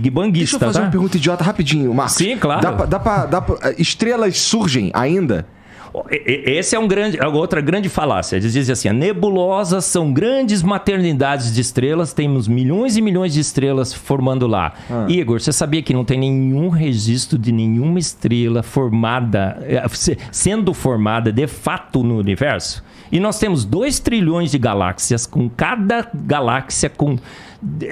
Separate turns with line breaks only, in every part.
Big Banguista,
Deixa eu fazer uma pergunta idiota rapidinho, Marcos.
Sim, claro.
Estrelas surgem ainda?
Esse é outra grande falácia. Eles dizem assim, nebulosas são grandes maternidades de estrelas, temos milhões e milhões de estrelas formando lá. Igor, você sabia que não tem nenhum registro de nenhuma estrela sendo formada de fato no universo? E nós temos 2 trilhões de galáxias, com cada galáxia com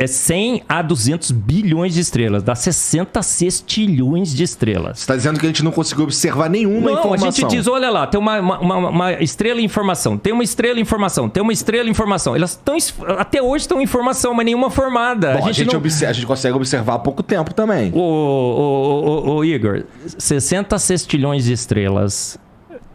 100 a 200 bilhões de estrelas. Dá 60 sextilhões de estrelas.
Você está dizendo que a gente não conseguiu observar nenhuma informação?
Não, a gente diz, olha lá, tem uma estrela em formação, tem uma estrela em formação, tem uma estrela em formação. Elas até hoje estão em formação, mas nenhuma formada.
Bom, a gente consegue observar há pouco tempo também.
Ô Igor, 60 sextilhões de estrelas...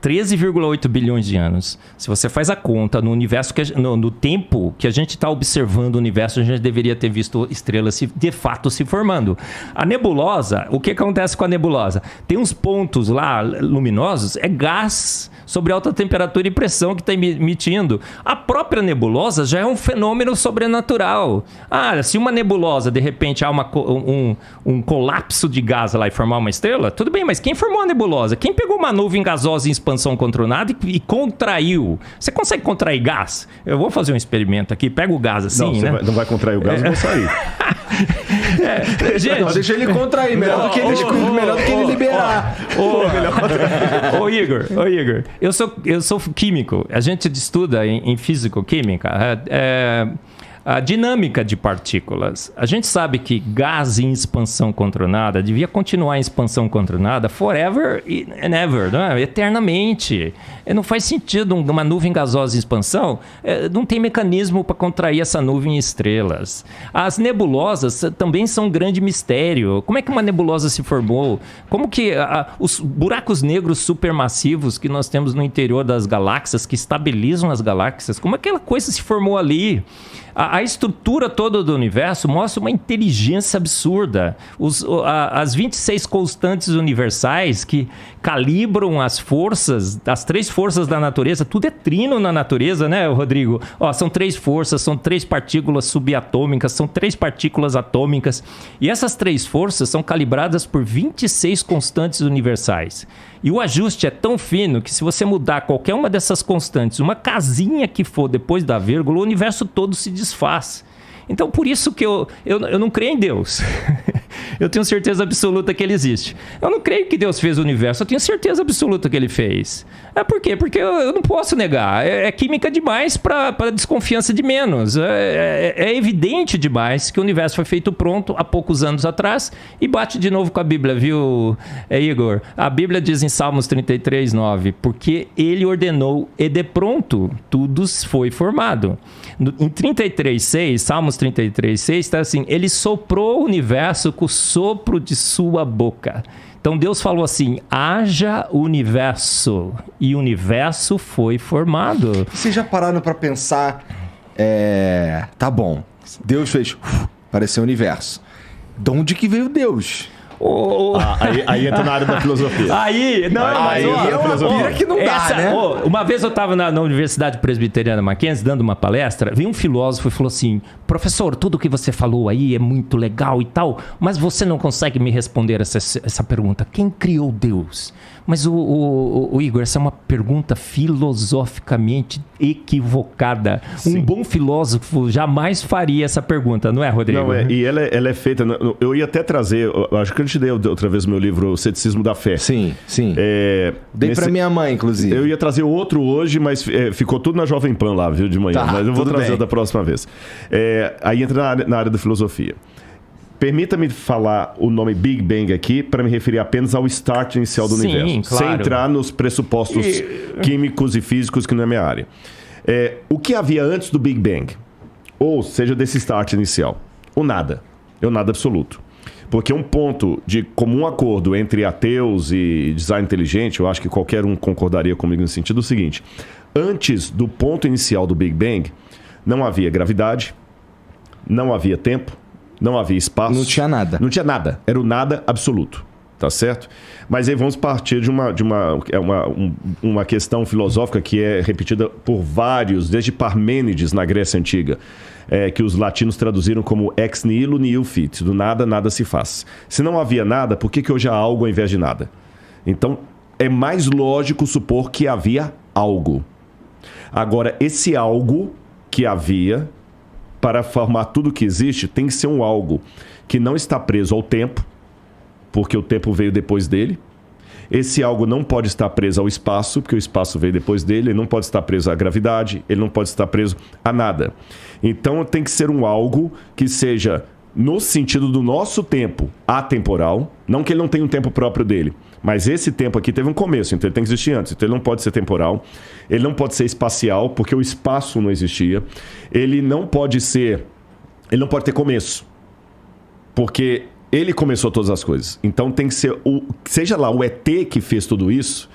13,8 bilhões de anos. Se você faz a conta no universo, no tempo que a gente está observando o universo, a gente deveria ter visto estrelas de fato se formando. A nebulosa, o que acontece com a nebulosa? Tem uns pontos lá luminosos, é gás sobre alta temperatura e pressão que está emitindo. A própria nebulosa já é um fenômeno sobrenatural. Se uma nebulosa, de repente, há um colapso de gás lá e formar uma estrela, tudo bem, mas quem formou a nebulosa? Quem pegou uma nuvem gasosa em expansão controlada e contraiu? Você consegue contrair gás? Eu vou fazer um experimento aqui, pega o gás assim,
não,
né?
Não vai contrair o gás, eu vou sair.
Gente, não, deixa ele contrair, melhor do que ele liberar.
Ô Igor, eu sou químico, a gente estuda em físico-química a dinâmica de partículas. A gente sabe que gás em expansão controlada devia continuar em expansão controlada forever and ever, não é? Eternamente. Não faz sentido uma nuvem gasosa em expansão, não tem mecanismo para contrair essa nuvem em estrelas. As nebulosas também são um grande mistério. Como é que uma nebulosa se formou? Como que os buracos negros supermassivos que nós temos no interior das galáxias, que estabilizam as galáxias, como aquela coisa se formou ali? A estrutura toda do universo mostra uma inteligência absurda. As 26 constantes universais que calibram as 3 forças da natureza, tudo é trino na natureza, né, Rodrigo? São 3 forças, são 3 partículas subatômicas, são 3 partículas atômicas. E essas 3 forças são calibradas por 26 constantes universais. E o ajuste é tão fino que se você mudar qualquer uma dessas constantes, uma casinha que for depois da vírgula, o universo todo se desfaz. Então, por isso que eu não creio em Deus. Eu tenho certeza absoluta que ele existe. Eu não creio que Deus fez o universo, eu tenho certeza absoluta que ele fez. Por quê? Porque eu não posso negar. É química demais para desconfiança de menos. É evidente demais que o universo foi feito pronto há poucos anos atrás e bate de novo com a Bíblia, viu, Igor? A Bíblia diz em Salmos 33:9, porque ele ordenou e de pronto tudo foi formado. Em 33:6, Salmos 33:6 está assim, ele soprou o universo com o sopro de sua boca. Então Deus falou assim, haja universo, e o universo foi formado.
Vocês já pararam para pensar, tá bom, Deus fez, apareceu o universo. De onde que veio Deus?
Aí entra na área da filosofia.
Aí é uma pira
que não dá, né?
Uma vez eu estava na Universidade Presbiteriana Mackenzie dando uma palestra, veio um filósofo e falou assim, professor, tudo que você falou aí é muito legal e tal, mas você não consegue me responder essa pergunta. Quem criou Deus? Mas o Igor, essa é uma pergunta filosoficamente equivocada. Sim. Um bom filósofo jamais faria essa pergunta, não é, Rodrigo?
Não, e ela é feita... Eu ia até trazer... Acho que eu te dei outra vez o meu livro, O Ceticismo da Fé.
Sim. Dei pra minha mãe, inclusive.
Eu ia trazer outro hoje, mas ficou tudo na Jovem Pan lá, viu, de manhã. Mas eu vou trazer da próxima vez. Aí entra na área da filosofia. Permita-me falar o nome Big Bang aqui para me referir apenas ao start inicial do universo.
Claro.
Sem entrar nos pressupostos químicos e físicos, que não é minha área. O que havia antes do Big Bang? Ou seja, desse start inicial? O nada. É o nada absoluto. Porque um ponto de comum acordo entre ateus e design inteligente, eu acho que qualquer um concordaria comigo no sentido seguinte. Antes do ponto inicial do Big Bang, não havia gravidade, não havia tempo, não havia espaço.
Não tinha nada.
Não tinha nada. Era o nada absoluto. tá certo? Mas aí vamos partir de uma questão filosófica que é repetida por vários, desde Parmênides na Grécia Antiga, que os latinos traduziram como ex nihilo nihil fit, do nada, nada se faz. Se não havia nada, por que hoje há algo ao invés de nada? Então, é mais lógico supor que havia algo. Agora, esse algo que havia, para formar tudo que existe, tem que ser um algo que não está preso ao tempo, porque o tempo veio depois dele. Esse algo não pode estar preso ao espaço, porque o espaço veio depois dele. Ele não pode estar preso à gravidade, ele não pode estar preso a nada. Então tem que ser um algo que seja, no sentido do nosso tempo, atemporal. Não que ele não tenha um tempo próprio dele, mas esse tempo aqui teve um começo, então ele tem que existir antes. Então ele não pode ser temporal, ele não pode ser espacial, porque o espaço não existia. Ele não pode ter começo, porque ele começou todas as coisas. Então tem que ser, seja lá o ET que fez tudo isso,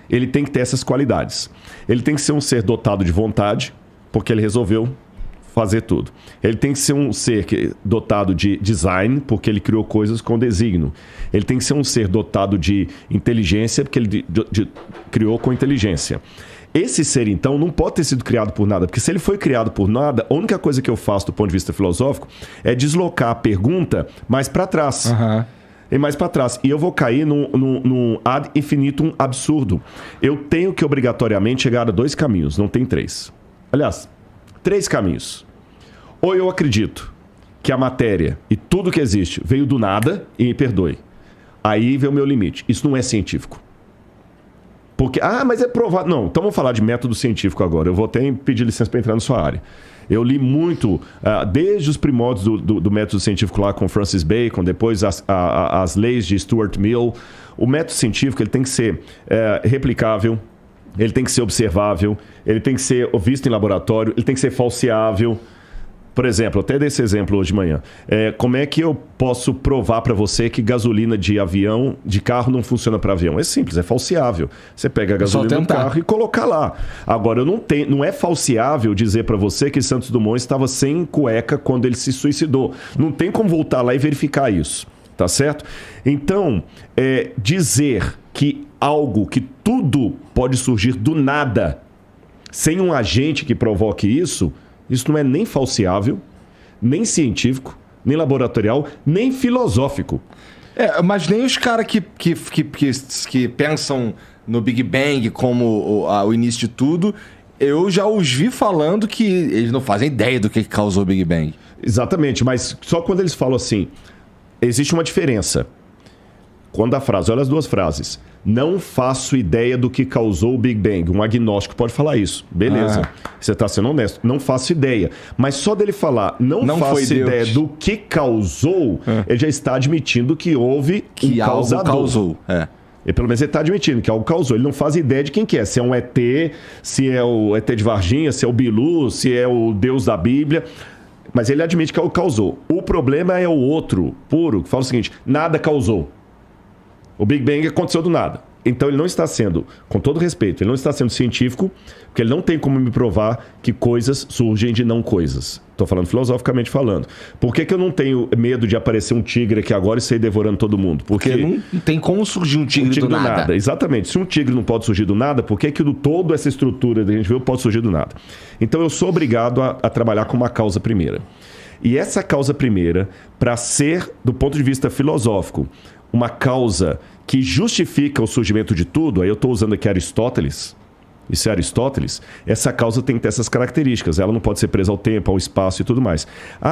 ele tem que ter essas qualidades. Ele tem que ser um ser dotado de vontade, porque ele resolveu fazer tudo. Ele tem que ser um ser dotado de design, porque ele criou coisas com desígnio. Ele tem que ser um ser dotado de inteligência, porque ele criou com inteligência. Esse ser, então, não pode ter sido criado por nada, porque se ele foi criado por nada, a única coisa que eu faço do ponto de vista filosófico é deslocar a pergunta mais para trás. E mais para trás. E eu vou cair num ad infinitum absurdo. Eu tenho que obrigatoriamente chegar a 2 caminhos, não tem 3. Aliás, 3 caminhos. Ou eu acredito que a matéria e tudo que existe veio do nada, e me perdoe. Aí vem o meu limite. Isso não é científico. Porque, mas é provado. Não, então vamos falar de método científico agora. Eu vou até pedir licença para entrar na sua área. Eu li muito, desde os primórdios do método científico lá com Francis Bacon, depois as leis de Stuart Mill. O método científico ele tem que ser replicável, ele tem que ser observável, ele tem que ser visto em laboratório, ele tem que ser falseável. Por exemplo, até desse exemplo hoje de manhã. Como é que eu posso provar para você que gasolina de carro não funciona para avião? É simples, é falseável. Você pega a gasolina do carro e coloca lá. Agora, não é falseável dizer para você que Santos Dumont estava sem cueca quando ele se suicidou. Não tem como voltar lá e verificar isso. Tá certo? Então, dizer que algo, que tudo pode surgir do nada, sem um agente que provoque isso não é nem falseável, nem científico, nem laboratorial, nem filosófico.
Mas nem os caras que pensam no Big Bang como o início de tudo, eu já os vi falando que eles não fazem ideia do que causou o Big Bang.
Exatamente, mas só quando eles falam assim, existe uma diferença. Quando a frase, olha as 2 frases. Não faço ideia do que causou o Big Bang. Um agnóstico pode falar isso. Beleza. Você está sendo honesto. Não faço ideia. Mas só dele falar não faço ideia do que causou, ele já está admitindo que houve
que
um causador.
Algo causou.
E pelo menos ele está admitindo que algo causou. Ele não faz ideia de quem que é. Se é um ET, se é o ET de Varginha, se é o Bilu, se é o Deus da Bíblia. Mas ele admite que algo causou. O problema é o outro, puro, que fala o seguinte, nada causou. O Big Bang aconteceu do nada. Então ele não está sendo, com todo respeito, ele não está sendo científico, porque ele não tem como me provar que coisas surgem de não coisas. Estou falando filosoficamente falando. Por que eu não tenho medo de aparecer um tigre aqui agora e sair devorando todo mundo? Porque
não tem como surgir um tigre do nada.
Exatamente. Se um tigre não pode surgir do nada, por que toda essa estrutura que a gente viu pode surgir do nada? Então eu sou obrigado a trabalhar com uma causa primeira. E essa causa primeira, para ser, do ponto de vista filosófico, uma causa que justifica o surgimento de tudo, aí eu estou usando aqui Aristóteles, isso é Aristóteles, essa causa tem que ter essas características, ela não pode ser presa ao tempo, ao espaço e tudo mais.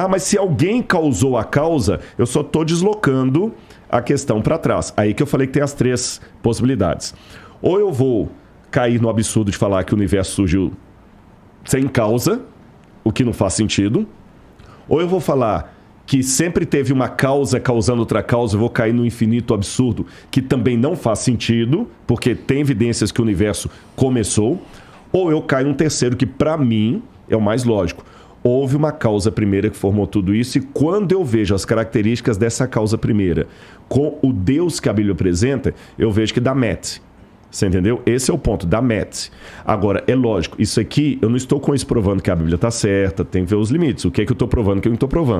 Mas se alguém causou a causa, eu só estou deslocando a questão para trás. Aí que eu falei que tem as 3 possibilidades. Ou eu vou cair no absurdo de falar que o universo surgiu sem causa, o que não faz sentido, ou eu vou falar que sempre teve uma causa causando outra causa, eu vou cair no infinito absurdo, que também não faz sentido, porque tem evidências que o universo começou, ou eu caio num terceiro, que para mim é o mais lógico. Houve uma causa primeira que formou tudo isso, e quando eu vejo as características dessa causa primeira com o Deus que a Bíblia apresenta, eu vejo que dá match. Você entendeu? Esse é o ponto, da match. Agora, é lógico, isso aqui, eu não estou com isso provando que a Bíblia está certa, tem que ver os limites. O que é que eu estou provando, o que eu não estou provando.